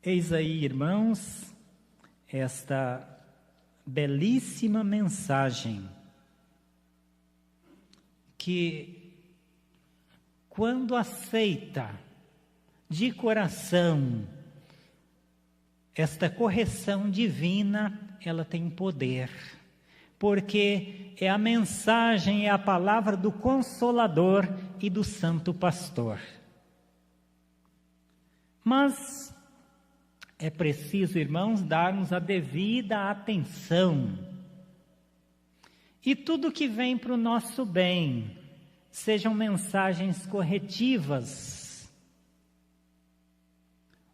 Eis aí, irmãos, esta belíssima mensagem que, quando aceita de coração esta correção divina, ela tem poder, porque é a mensagem, é a palavra do Consolador e do Santo Pastor. Mas é preciso, irmãos, darmos a devida atenção. E tudo que vem para o nosso bem, sejam mensagens corretivas,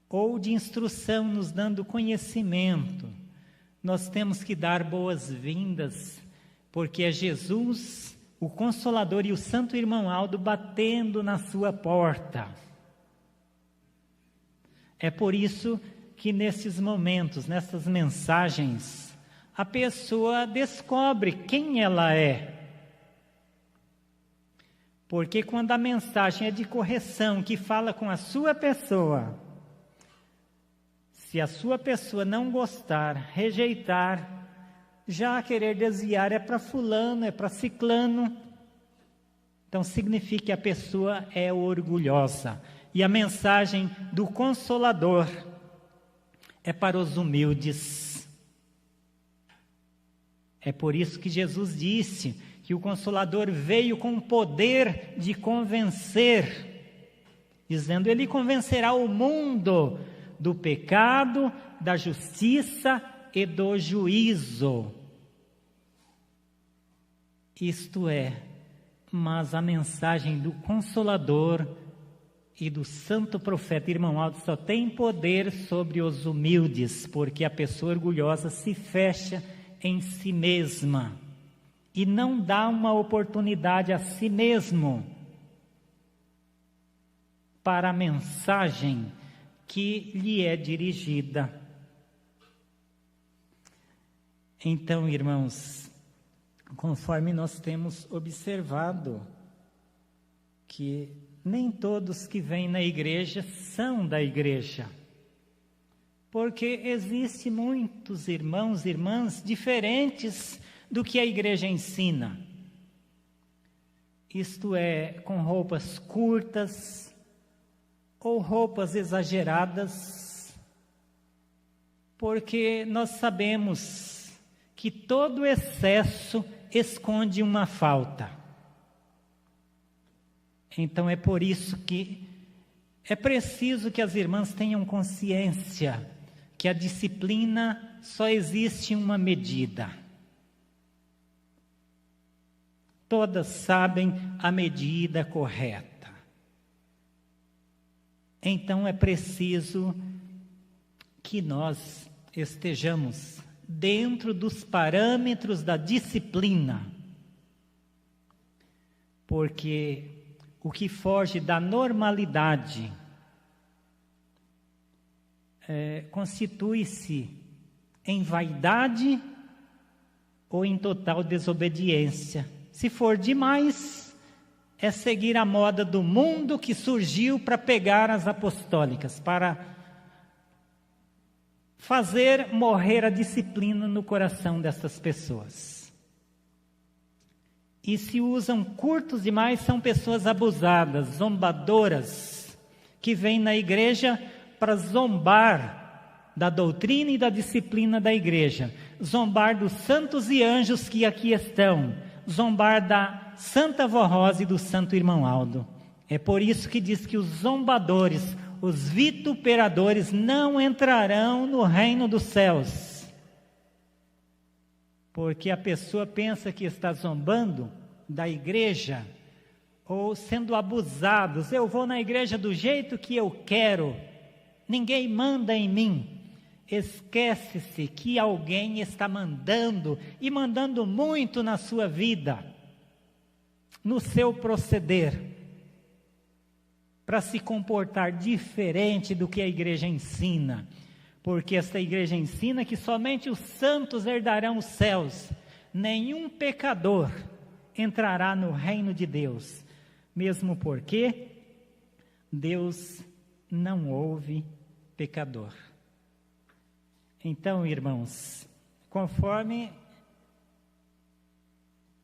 ou de instrução nos dando conhecimento, nós temos que dar boas-vindas, porque é Jesus, o Consolador e o Santo Irmão Aldo batendo na sua porta. É por isso que nesses momentos, nessas mensagens, a pessoa descobre quem ela é. Porque quando a mensagem é de correção, que fala com a sua pessoa, se a sua pessoa não gostar, rejeitar, já querer desviar, é para fulano, é para ciclano, então significa que a pessoa é orgulhosa. E a mensagem do Consolador é para os humildes. É por isso que Jesus disse que o Consolador veio com o poder de convencer, dizendo: Ele convencerá o mundo do pecado, da justiça e do juízo. Isto é, mas a mensagem do Consolador e do Santo Profeta Irmão Aldo só tem poder sobre os humildes, porque a pessoa orgulhosa se fecha em si mesma e não dá uma oportunidade a si mesmo para a mensagem que lhe é dirigida. Então, irmãos, conforme nós temos observado que nem todos que vêm na igreja são da igreja, porque existem muitos irmãos e irmãs diferentes do que a igreja ensina. Isto é, com roupas curtas ou roupas exageradas, porque nós sabemos que todo excesso esconde uma falta. Então é por isso que é preciso que as irmãs tenham consciência que a disciplina só existe uma medida. Todas sabem a medida correta. Então é preciso que nós estejamos dentro dos parâmetros da disciplina, porque o que foge da normalidade constitui-se em vaidade ou em total desobediência. Se for demais, é seguir a moda do mundo que surgiu para pegar as apostólicas, para fazer morrer a disciplina no coração dessas pessoas. E se usam curtos demais, são pessoas abusadas, zombadoras, que vêm na igreja para zombar da doutrina e da disciplina da igreja, zombar dos santos e anjos que aqui estão, zombar da Santa Vó Rosa e do Santo Irmão Aldo. É por isso que diz que os zombadores, os vituperadores não entrarão no reino dos céus. Porque a pessoa pensa que está zombando da igreja ou sendo abusados. Eu vou na igreja do jeito que eu quero, ninguém manda em mim. Esquece-se que alguém está mandando, e mandando muito na sua vida, no seu proceder, para se comportar diferente do que a igreja ensina. Porque esta igreja ensina que somente os santos herdarão os céus, nenhum pecador entrará no reino de Deus, mesmo porque Deus não ouve pecador. Então, irmãos, conforme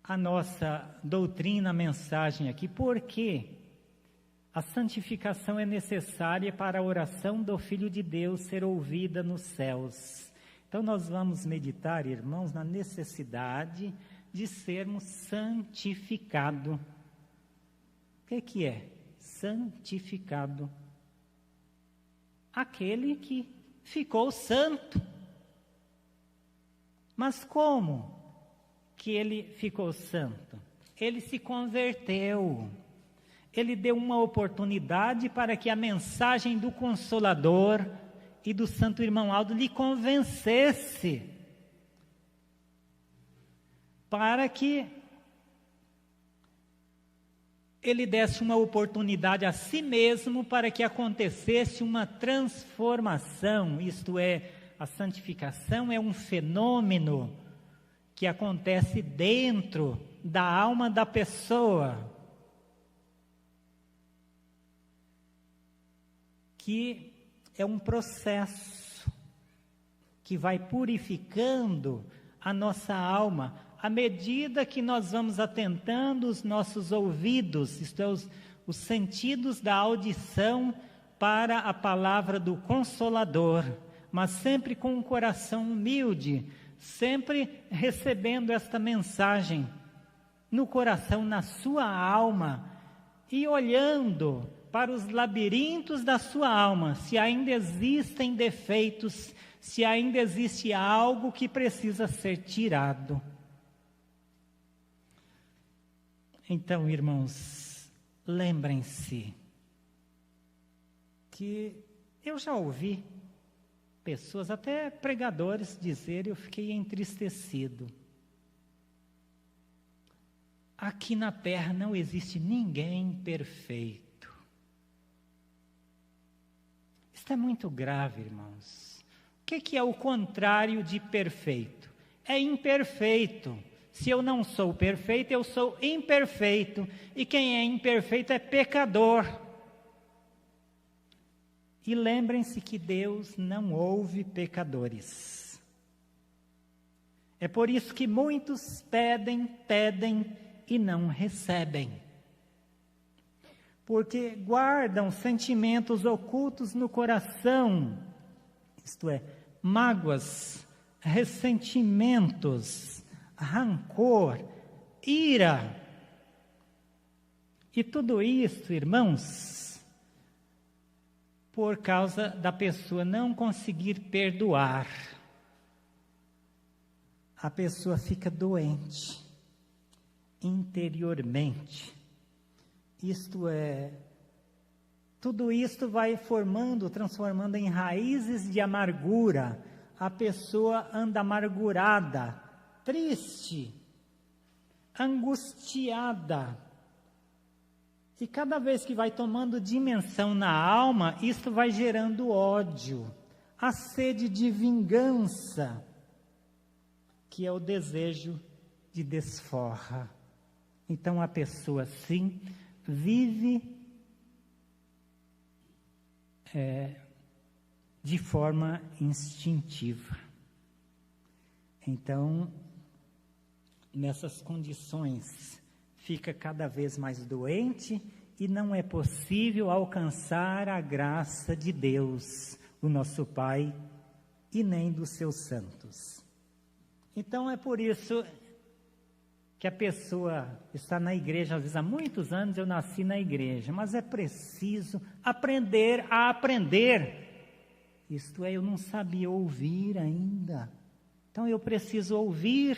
a nossa doutrina, a mensagem aqui, por que a santificação é necessária para a oração do Filho de Deus ser ouvida nos céus? Então, nós vamos meditar, irmãos, na necessidade de sermos santificados. O que é santificado? Aquele que ficou santo. Mas como que ele ficou santo? Ele se converteu. Ele deu uma oportunidade para que a mensagem do Consolador e do Santo Irmão Aldo lhe convencesse, para que ele desse uma oportunidade a si mesmo para que acontecesse uma transformação. Isto é, a santificação é um fenômeno que acontece dentro da alma da pessoa, que é um processo que vai purificando a nossa alma à medida que nós vamos atentando os nossos ouvidos, isto é, os sentidos da audição para a palavra do Consolador, mas sempre com um coração humilde, sempre recebendo esta mensagem no coração, na sua alma, e olhando para os labirintos da sua alma, se ainda existem defeitos, se ainda existe algo que precisa ser tirado. Então, irmãos, lembrem-se que eu já ouvi pessoas, até pregadores, dizerem: eu fiquei entristecido. Aqui na terra não existe ninguém perfeito. Isso é muito grave, irmãos. O que é o contrário de perfeito? É imperfeito. Se eu não sou perfeito, eu sou imperfeito. E quem é imperfeito é pecador. E lembrem-se que Deus não ouve pecadores. É por isso que muitos pedem e não recebem. Porque guardam sentimentos ocultos no coração, isto é, mágoas, ressentimentos, rancor, ira. E tudo isso, irmãos, por causa da pessoa não conseguir perdoar. A pessoa fica doente interiormente. Isto é, tudo isto vai transformando em raízes de amargura. A pessoa anda amargurada, triste, angustiada. E cada vez que vai tomando dimensão na alma, isto vai gerando ódio, a sede de vingança, que é o desejo de desforra. Então a pessoa, sim, vive de forma instintiva. Então, nessas condições, fica cada vez mais doente e não é possível alcançar a graça de Deus, o nosso Pai, e nem dos seus santos. Então é por isso que a pessoa está na igreja, às vezes há muitos anos eu nasci na igreja, mas é preciso aprender a aprender. Isto é, eu não sabia ouvir ainda, então eu preciso ouvir.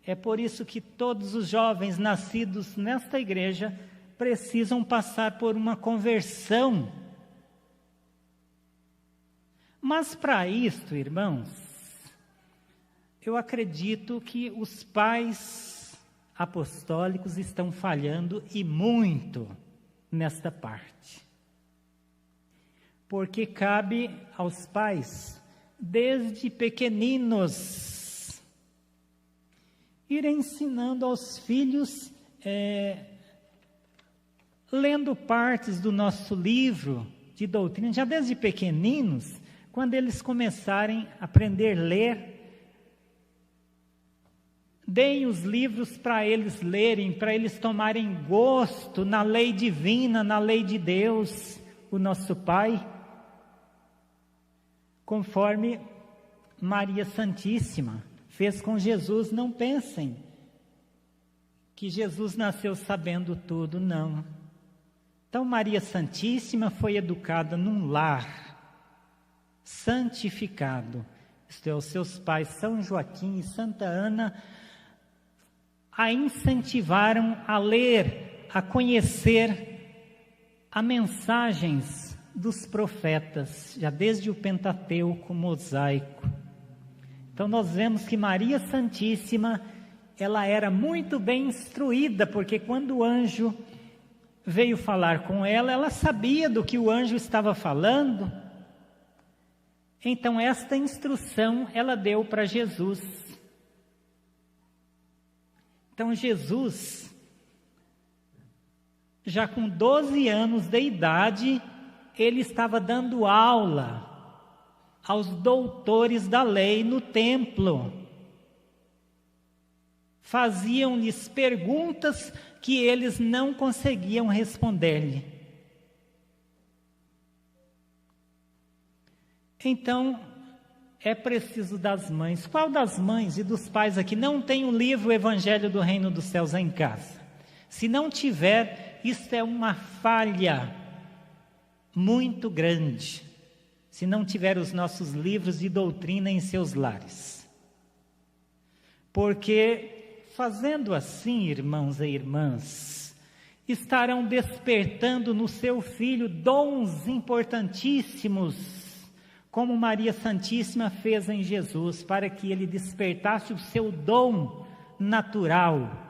É por isso que todos os jovens nascidos nesta igreja precisam passar por uma conversão. Mas para isto, irmãos, eu acredito que os pais apostólicos estão falhando e muito nesta parte. Porque cabe aos pais, desde pequeninos, ir ensinando aos filhos, lendo partes do nosso livro de doutrina, já desde pequeninos, quando eles começarem a aprender a ler, deem os livros para eles lerem, para eles tomarem gosto na lei divina, na lei de Deus, o nosso Pai, conforme Maria Santíssima fez com Jesus. Não pensem que Jesus nasceu sabendo tudo, não. Então Maria Santíssima foi educada num lar santificado. Isto é, os seus pais São Joaquim e Santa Ana a incentivaram a ler, a conhecer as mensagens dos profetas, já desde o Pentateuco mosaico. Então nós vemos que Maria Santíssima, ela era muito bem instruída, porque quando o anjo veio falar com ela, ela sabia do que o anjo estava falando. Então esta instrução ela deu para Jesus. Então Jesus, já com 12 anos de idade, ele estava dando aula aos doutores da lei no templo. Faziam-lhes perguntas que eles não conseguiam responder-lhe. Então, é preciso das mães. Qual das mães e dos pais aqui não tem o livro Evangelho do Reino dos Céus em casa? Se não tiver, isso é uma falha muito grande. Se não tiver os nossos livros de doutrina em seus lares. Porque, fazendo assim, irmãos e irmãs, estarão despertando no seu filho dons importantíssimos, como Maria Santíssima fez em Jesus, para que ele despertasse o seu dom natural,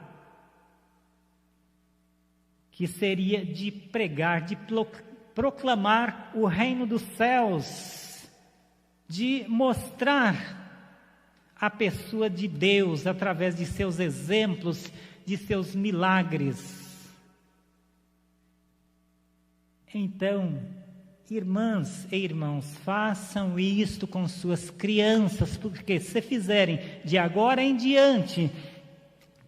que seria de pregar, de proclamar o reino dos céus, de mostrar a pessoa de Deus através de seus exemplos, de seus milagres. Então, irmãs e irmãos, façam isto com suas crianças, porque se fizerem de agora em diante,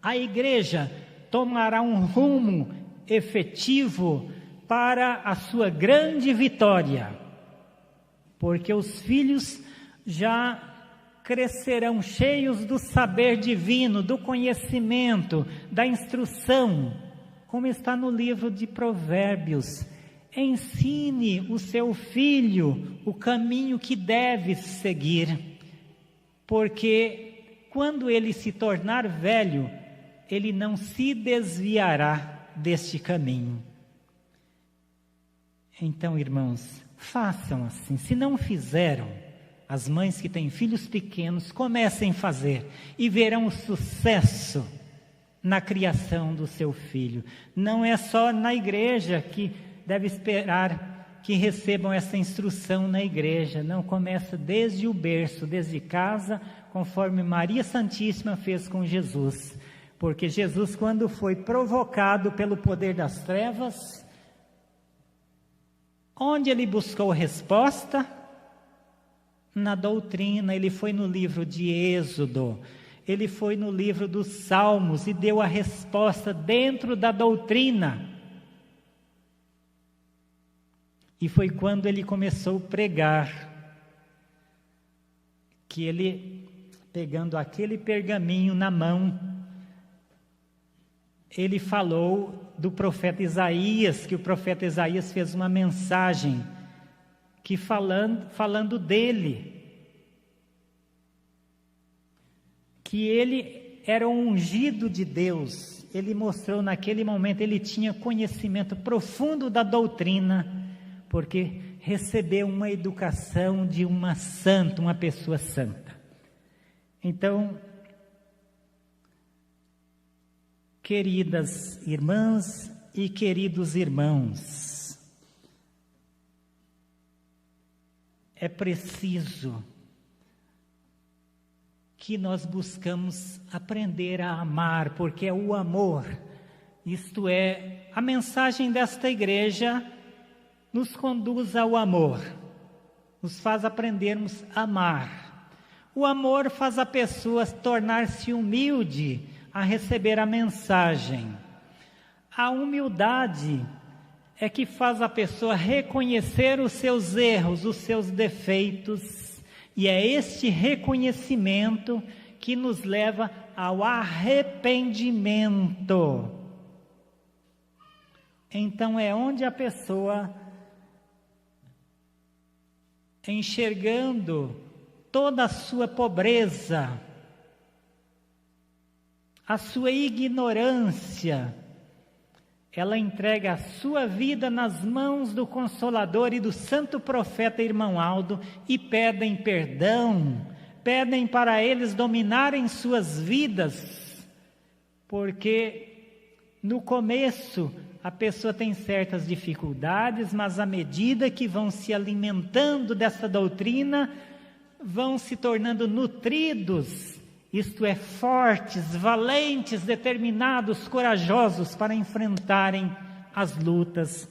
a igreja tomará um rumo efetivo para a sua grande vitória, porque os filhos já crescerão cheios do saber divino, do conhecimento, da instrução, como está no livro de Provérbios. Ensine o seu filho o caminho que deve seguir, porque quando ele se tornar velho, ele não se desviará deste caminho. Então, irmãos, façam assim. Se não fizeram, as mães que têm filhos pequenos, comecem a fazer e verão o sucesso na criação do seu filho. Não é só na igreja que deve esperar que recebam essa instrução na igreja. Não, começa desde o berço, desde casa, conforme Maria Santíssima fez com Jesus. Porque Jesus, quando foi provocado pelo poder das trevas, onde ele buscou resposta? Na doutrina. Ele foi no livro de Êxodo, ele foi no livro dos Salmos e deu a resposta dentro da doutrina. E foi quando ele começou a pregar, que ele, pegando aquele pergaminho na mão, ele falou do profeta Isaías, que o profeta Isaías fez uma mensagem, que falando dele, que ele era um ungido de Deus. Ele mostrou naquele momento, ele tinha conhecimento profundo da doutrina, porque recebeu uma educação de uma santa, uma pessoa santa. Então, queridas irmãs e queridos irmãos, é preciso que nós buscamos aprender a amar, porque é o amor, isto é, a mensagem desta igreja nos conduz ao amor. nos faz aprendermos a amar. O amor faz a pessoa tornar-se humilde a receber a mensagem. A humildade é que faz a pessoa reconhecer os seus erros, os seus defeitos, e é este reconhecimento que nos leva ao arrependimento. Então é onde a pessoa, enxergando toda a sua pobreza, a sua ignorância, ela entrega a sua vida nas mãos do Consolador e do santo profeta irmão Aldo e pedem perdão, pedem para eles dominarem suas vidas, porque no começo a pessoa tem certas dificuldades, mas à medida que vão se alimentando dessa doutrina, vão se tornando nutridos, isto é, fortes, valentes, determinados, corajosos para enfrentarem as lutas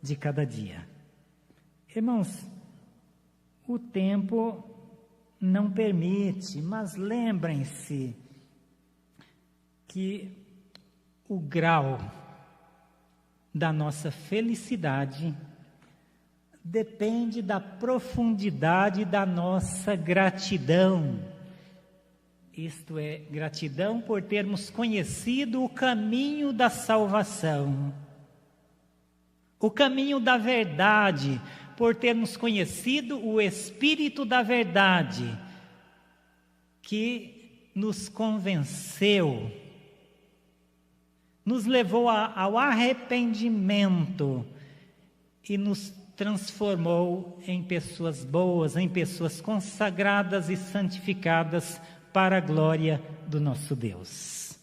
de cada dia. Irmãos, o tempo não permite, mas lembrem-se que o grau da nossa felicidade depende da profundidade da nossa gratidão. Isto é, gratidão por termos conhecido o caminho da salvação, o caminho da verdade, por termos conhecido o Espírito da verdade, que nos convenceu, nos levou ao arrependimento e nos transformou em pessoas boas, em pessoas consagradas e santificadas para a glória do nosso Deus.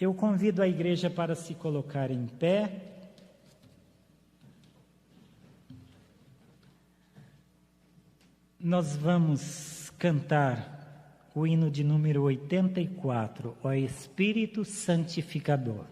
Eu convido a igreja para se colocar em pé. Nós vamos cantar o hino de número 84, o Espírito Santificador.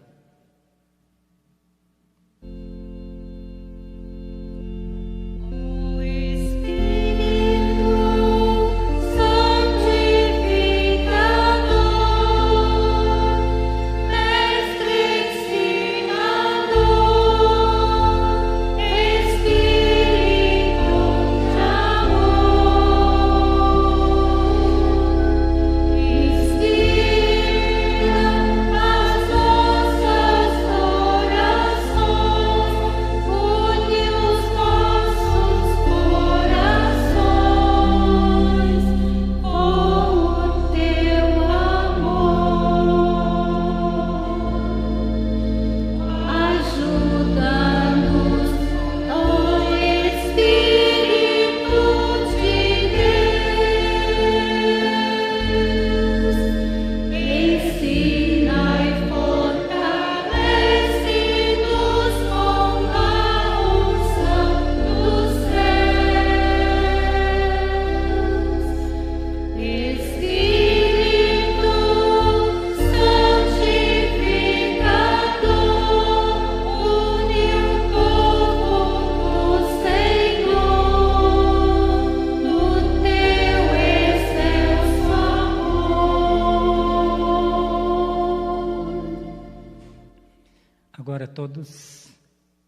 Agora todos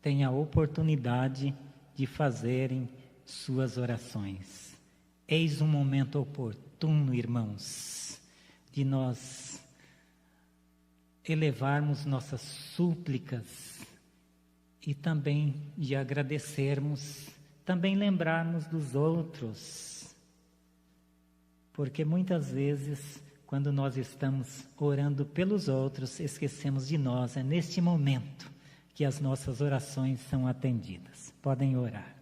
têm a oportunidade de fazerem suas orações. Eis um momento oportuno, irmãos, de nós elevarmos nossas súplicas e também de agradecermos, também lembrarmos dos outros. Porque muitas vezes, quando nós estamos orando pelos outros, esquecemos de nós. É neste momento que as nossas orações são atendidas. Podem orar.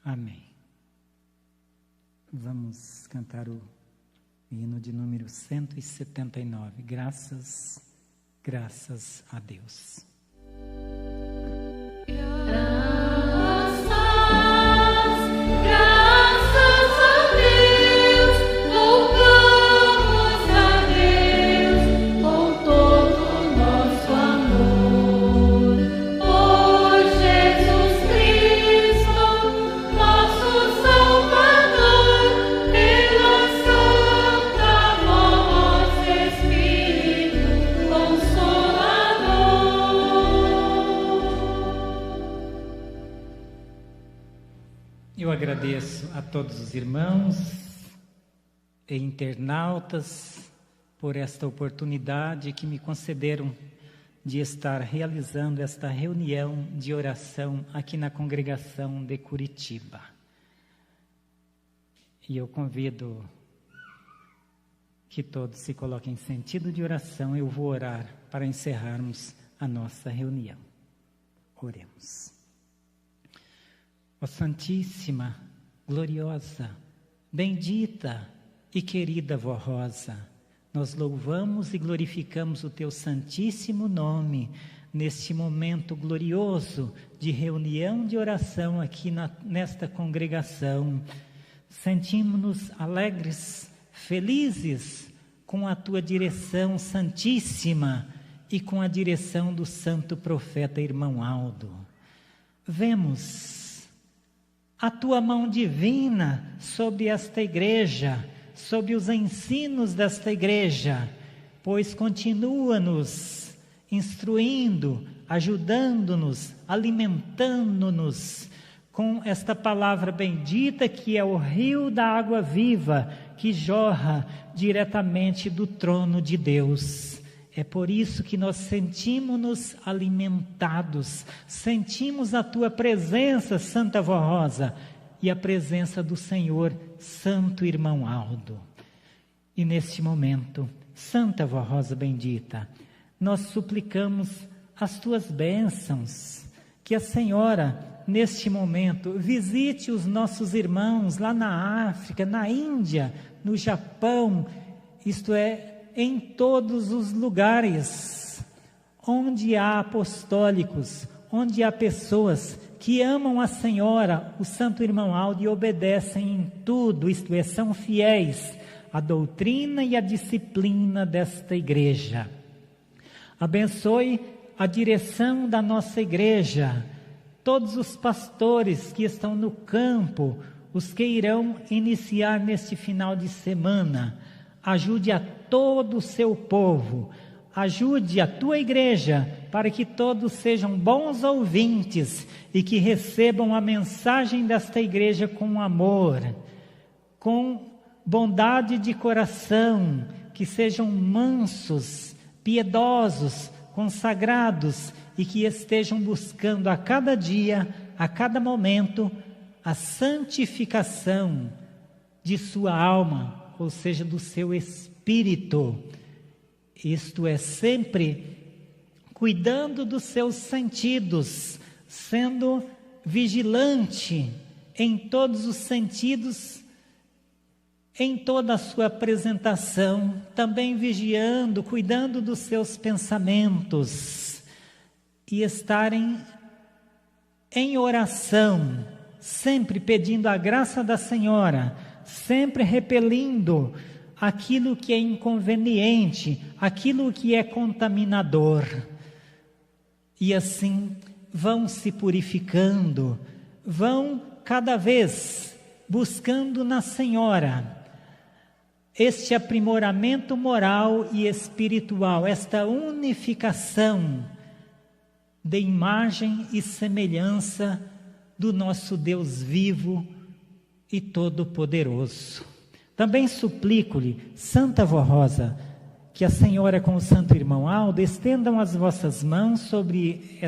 Amém. Vamos cantar o hino de número 179. Graças a Deus. Eu agradeço a todos os irmãos e internautas por esta oportunidade que me concederam de estar realizando esta reunião de oração aqui na congregação de Curitiba. E eu convido que todos se coloquem em sentido de oração. Eu vou orar para encerrarmos a nossa reunião. Oremos. Ó Santíssima, gloriosa, bendita e querida Vó Rosa, nós louvamos e glorificamos o Teu santíssimo nome neste momento glorioso de reunião de oração aqui nesta congregação. Sentimos-nos alegres, felizes com a Tua direção santíssima e com a direção do santo profeta irmão Aldo. Vemos a Tua mão divina sobre esta igreja, sobre os ensinos desta igreja, pois continua-nos instruindo, ajudando-nos, alimentando-nos com esta palavra bendita que é o rio da água viva que jorra diretamente do trono de Deus. É por isso que nós sentimos-nos alimentados, sentimos a Tua presença, Santa Vó Rosa, e a presença do Senhor, Santo Irmão Aldo. E neste momento, Santa Vó Rosa bendita, nós suplicamos as Tuas bênçãos, que a Senhora, neste momento, visite os nossos irmãos lá na África, na Índia, no Japão, isto é, em todos os lugares onde há apostólicos, onde há pessoas que amam a Senhora, o Santo Irmão Aldo, e obedecem em tudo, isto é, são fiéis à doutrina e à disciplina desta igreja. Abençoe a direção da nossa igreja, todos os pastores que estão no campo, os que irão iniciar neste final de semana. Ajude a todo o seu povo, ajude a Tua igreja, para que todos sejam bons ouvintes e que recebam a mensagem desta igreja com amor, com bondade de coração, que sejam mansos, piedosos, consagrados e que estejam buscando a cada dia, a cada momento, a santificação de sua alma, ou seja, do seu espírito, isto é, sempre cuidando dos seus sentidos, sendo vigilante em todos os sentidos, em toda a sua apresentação, também vigiando, cuidando dos seus pensamentos, e estarem em oração, sempre pedindo a graça da Senhora, sempre repelindo aquilo que é inconveniente, aquilo que é contaminador. E assim vão se purificando, vão cada vez buscando na Senhora este aprimoramento moral e espiritual, esta unificação de imagem e semelhança do nosso Deus vivo e todo-poderoso. Também suplico-lhe, Santa Vó Rosa, que a Senhora com o Santo Irmão Aldo estendam as vossas mãos sobre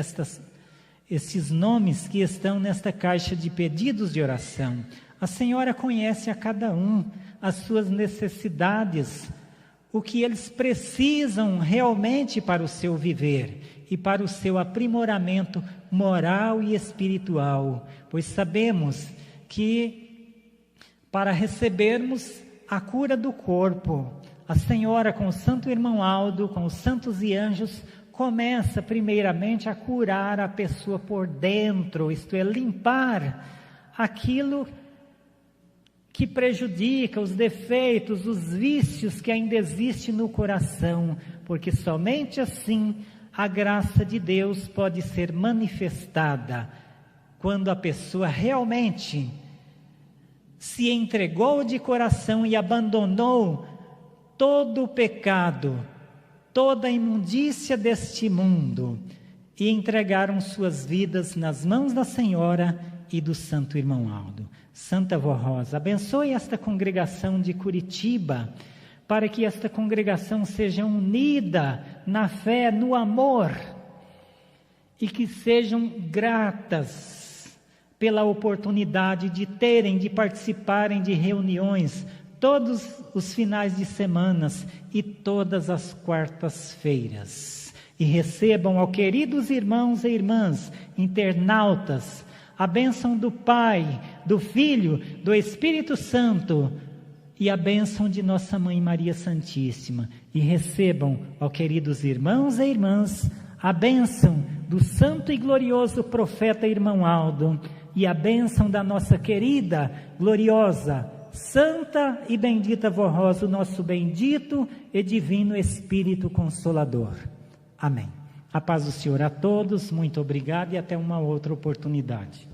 estes nomes que estão nesta caixa de pedidos de oração. A Senhora conhece a cada um, as suas necessidades, o que eles precisam realmente para o seu viver e para o seu aprimoramento moral e espiritual, pois sabemos que para recebermos a cura do corpo, a Senhora com o Santo Irmão Aldo, com os santos e anjos, começa primeiramente a curar a pessoa por dentro, isto é, limpar aquilo que prejudica, os defeitos, os vícios que ainda existem no coração, porque somente assim a graça de Deus pode ser manifestada, quando a pessoa realmente se entregou de coração e abandonou todo o pecado, toda a imundícia deste mundo, e entregaram suas vidas nas mãos da Senhora e do Santo Irmão Aldo. Santa Vó Rosa, abençoe esta congregação de Curitiba, para que esta congregação seja unida na fé, no amor, e que sejam gratas pela oportunidade de terem, de participarem de reuniões todos os finais de semanas e todas as quartas-feiras. E recebam, ó queridos irmãos e irmãs, internautas, a bênção do Pai, do Filho, do Espírito Santo e a bênção de Nossa Mãe Maria Santíssima. E recebam, ó queridos irmãos e irmãs, a bênção do santo e glorioso profeta Irmão Aldo e a bênção da nossa querida, gloriosa, santa e bendita Vó Rosa, o nosso bendito e divino Espírito Consolador. Amém. A paz do Senhor a todos, muito obrigado e até uma outra oportunidade.